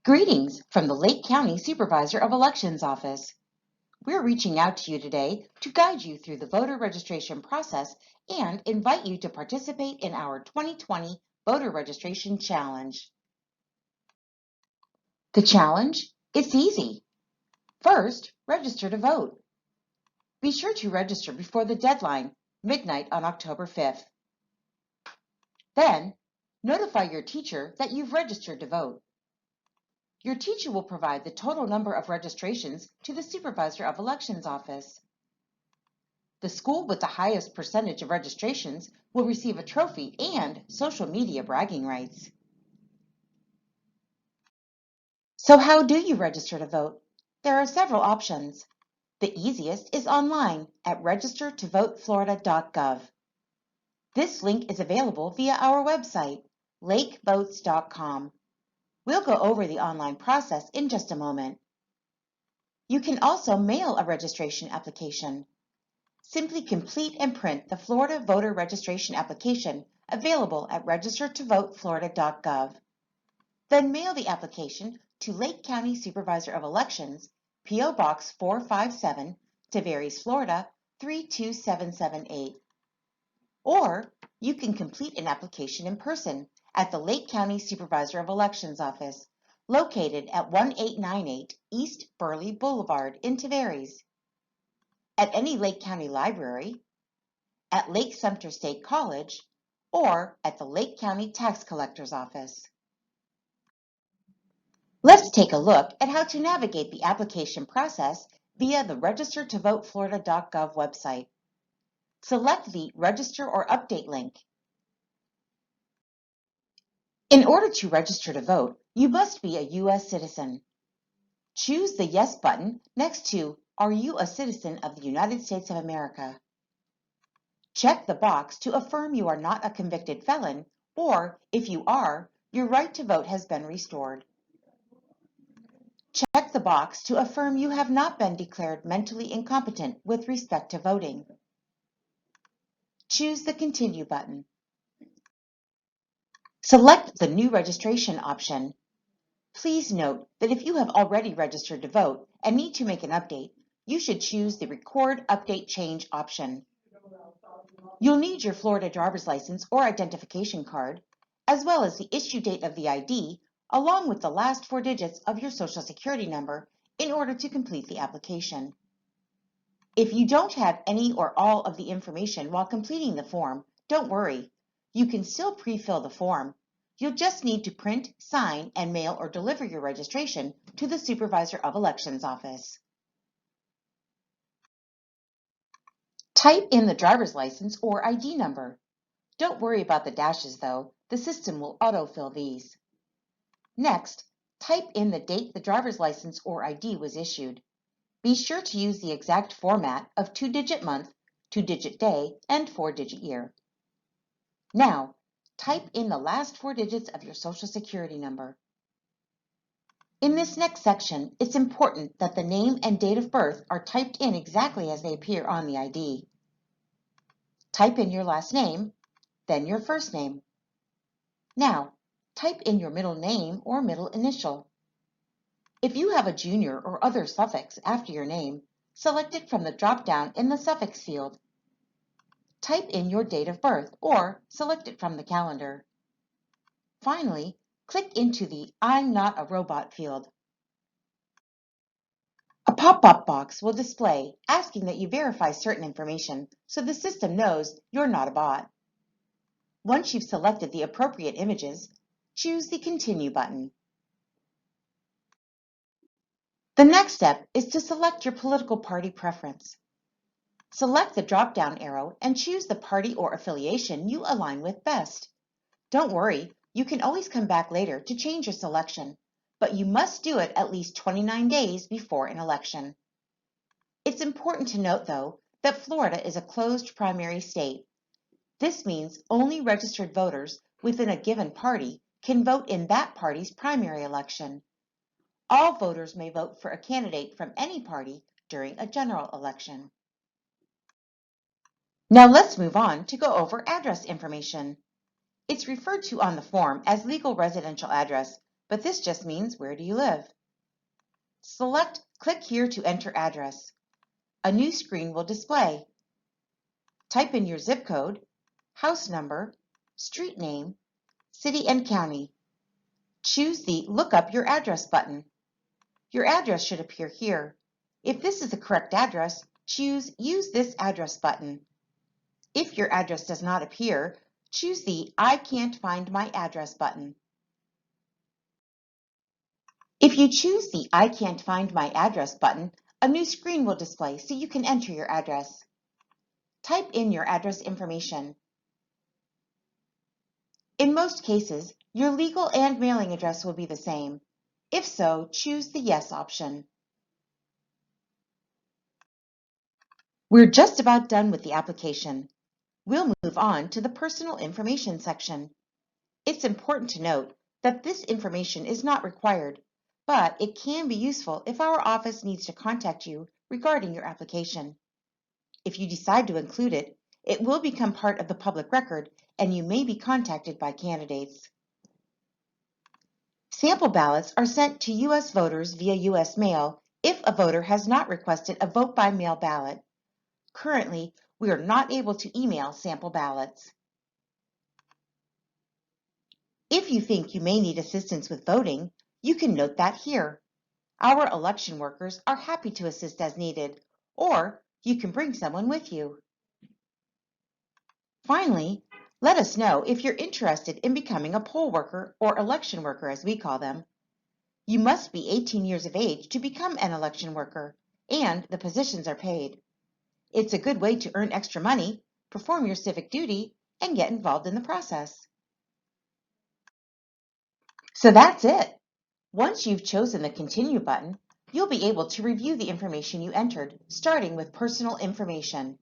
Greetings from the Lake County Supervisor of Elections Office. We're reaching out to you today to guide you through the voter registration process and invite you to participate in our 2020 Voter Registration Challenge. The challenge? It's easy. First, register to vote. Be sure to register before the deadline, midnight on October 5th. Then, notify your teacher that you've registered to vote. Your teacher will provide the total number of registrations to the Supervisor of Elections Office. The school with the highest percentage of registrations will receive a trophy and social media bragging rights. So how do you register to vote? There are several options. The easiest is online at registertovoteflorida.gov. This link is available via our website, lakevotes.com. We'll go over the online process in just a moment. You can also mail a registration application. Simply complete and print the Florida Voter Registration Application available at registertovoteflorida.gov. Then mail the application to Lake County Supervisor of Elections, P.O. Box 457, Tavares, Florida 32778. Or you can complete an application in person at the Lake County Supervisor of Elections Office, located at 1898 East Burley Boulevard in Tavares, at any Lake County Library, at Lake Sumter State College, or at the Lake County Tax Collector's Office. Let's take a look at how to navigate the application process via the registertovoteflorida.gov website. Select the Register or Update link. In order to register to vote, you must be a U.S. citizen. Choose the Yes button next to Are you a citizen of the United States of America? Check the box to affirm you are not a convicted felon, or if you are, your right to vote has been restored. Check the box to affirm you have not been declared mentally incompetent with respect to voting. Choose the Continue button. Select the New Registration option. Please note that if you have already registered to vote and need to make an update, you should choose the Record Update Change option. You'll need your Florida driver's license or identification card, as well as the issue date of the ID, along with the last 4 digits of your Social Security number in order to complete the application. If you don't have any or all of the information while completing the form, don't worry. You can still pre-fill the form. You'll just need to print, sign, and mail or deliver your registration to the Supervisor of Elections Office. Type in the driver's license or ID number. Don't worry about the dashes though, the system will autofill these. Next, type in the date the driver's license or ID was issued. Be sure to use the exact format of 2-digit month, 2-digit day, and 4-digit year. Now, type in the last 4 digits of your Social Security number. In this next section, it's important that the name and date of birth are typed in exactly as they appear on the ID. Type in your last name, then your first name. Now, type in your middle name or middle initial. If you have a junior or other suffix after your name, select it from the drop-down in the suffix field. Type in your date of birth or select it from the calendar. Finally, click into the I'm not a robot field. A pop-up box will display asking that you verify certain information so the system knows you're not a bot. Once you've selected the appropriate images, choose the Continue button. The next step is to select your political party preference. Select the drop-down arrow and choose the party or affiliation you align with best. Don't worry, you can always come back later to change your selection, but you must do it at least 29 days before an election. It's important to note, though, that Florida is a closed primary state. This means only registered voters within a given party can vote in that party's primary election. All voters may vote for a candidate from any party during a general election. Now let's move on to go over address information. It's referred to on the form as legal residential address, but this just means where do you live. Click here to enter address. A new screen will display. Type in your zip code, house number, street name, city and county. Choose the Look Up Your Address button. Your address should appear here. If this is the correct address, choose Use this address button. If your address does not appear, choose the I can't find my address button. If you choose the I can't find my address button, a new screen will display so you can enter your address. Type in your address information. In most cases, your legal and mailing address will be the same. If so, choose the Yes option. We're just about done with the application. We'll move on to the personal information section. It's important to note that this information is not required, but it can be useful if our office needs to contact you regarding your application. If you decide to include it, it will become part of the public record and you may be contacted by candidates. Sample ballots are sent to U.S. voters via U.S. mail if a voter has not requested a vote-by-mail ballot. Currently, we are not able to email sample ballots. If you think you may need assistance with voting, you can note that here. Our election workers are happy to assist as needed, or you can bring someone with you. Finally, let us know if you're interested in becoming a poll worker or election worker as we call them. You must be 18 years of age to become an election worker, and the positions are paid. It's a good way to earn extra money, perform your civic duty, and get involved in the process. So that's it. Once you've chosen the Continue button, you'll be able to review the information you entered, starting with personal information.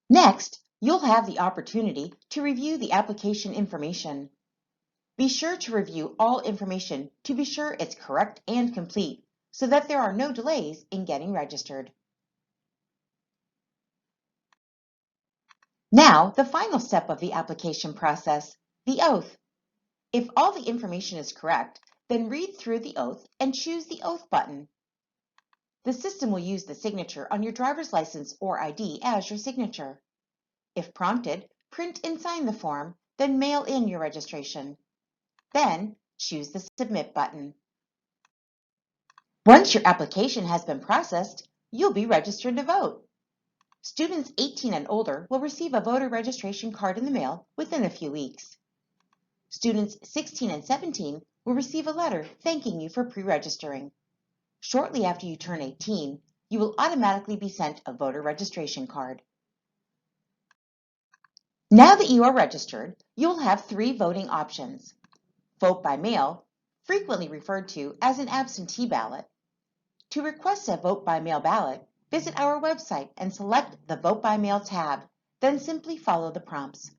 Next, you'll have the opportunity to review the application information. Be sure to review all information to be sure it's correct and complete, so that there are no delays in getting registered. Now, the final step of the application process, the oath. If all the information is correct, then read through the oath and choose the Oath button. The system will use the signature on your driver's license or ID as your signature. If prompted, print and sign the form, then mail in your registration. Then, choose the Submit button. Once your application has been processed, you'll be registered to vote. Students 18 and older will receive a voter registration card in the mail within a few weeks. Students 16 and 17 will receive a letter thanking you for pre-registering. Shortly after you turn 18, you will automatically be sent a voter registration card. Now that you are registered, you'll have 3 voting options. Vote by mail, frequently referred to as an absentee ballot. To request a vote by mail ballot, visit our website and select the Vote by Mail tab, then simply follow the prompts.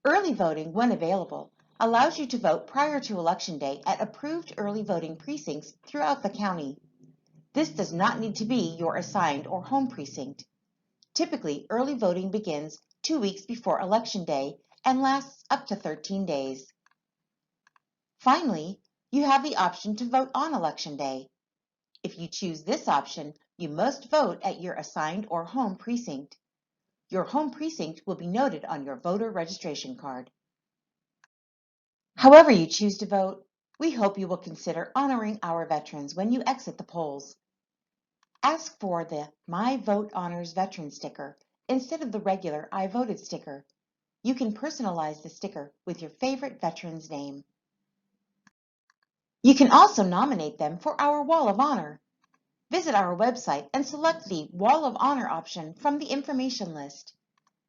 Early voting, when available, allows you to vote prior to Election Day at approved early voting precincts throughout the county. This does not need to be your assigned or home precinct. Typically, early voting begins 2 weeks before Election Day and lasts up to 13 days. Finally, you have the option to vote on Election Day. If you choose this option, you must vote at your assigned or home precinct. Your home precinct will be noted on your voter registration card. However you choose to vote, we hope you will consider honoring our veterans when you exit the polls. Ask for the My Vote Honors Veteran sticker instead of the regular I Voted sticker. You can personalize the sticker with your favorite veteran's name. You can also nominate them for our Wall of Honor. Visit our website and select the Wall of Honor option from the information list.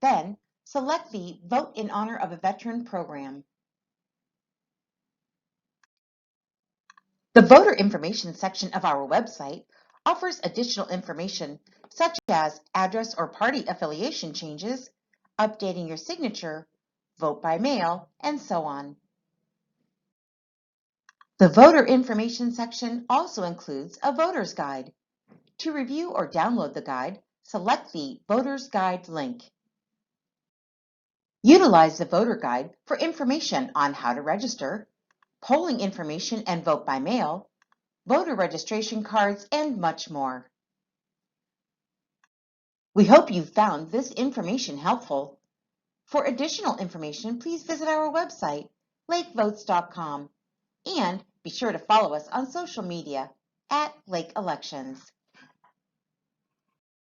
Then, select the Vote in Honor of a Veteran program. The voter information section of our website offers additional information such as address or party affiliation changes, updating your signature, vote by mail, and so on. The voter information section also includes a voter's guide. To review or download the guide, select the Voter's Guide link. Utilize the voter guide for information on how to register, polling information and vote by mail, voter registration cards, and much more. We hope you found this information helpful. For additional information, please visit our website, lakevotes.com, and be sure to follow us on social media @Lake Elections.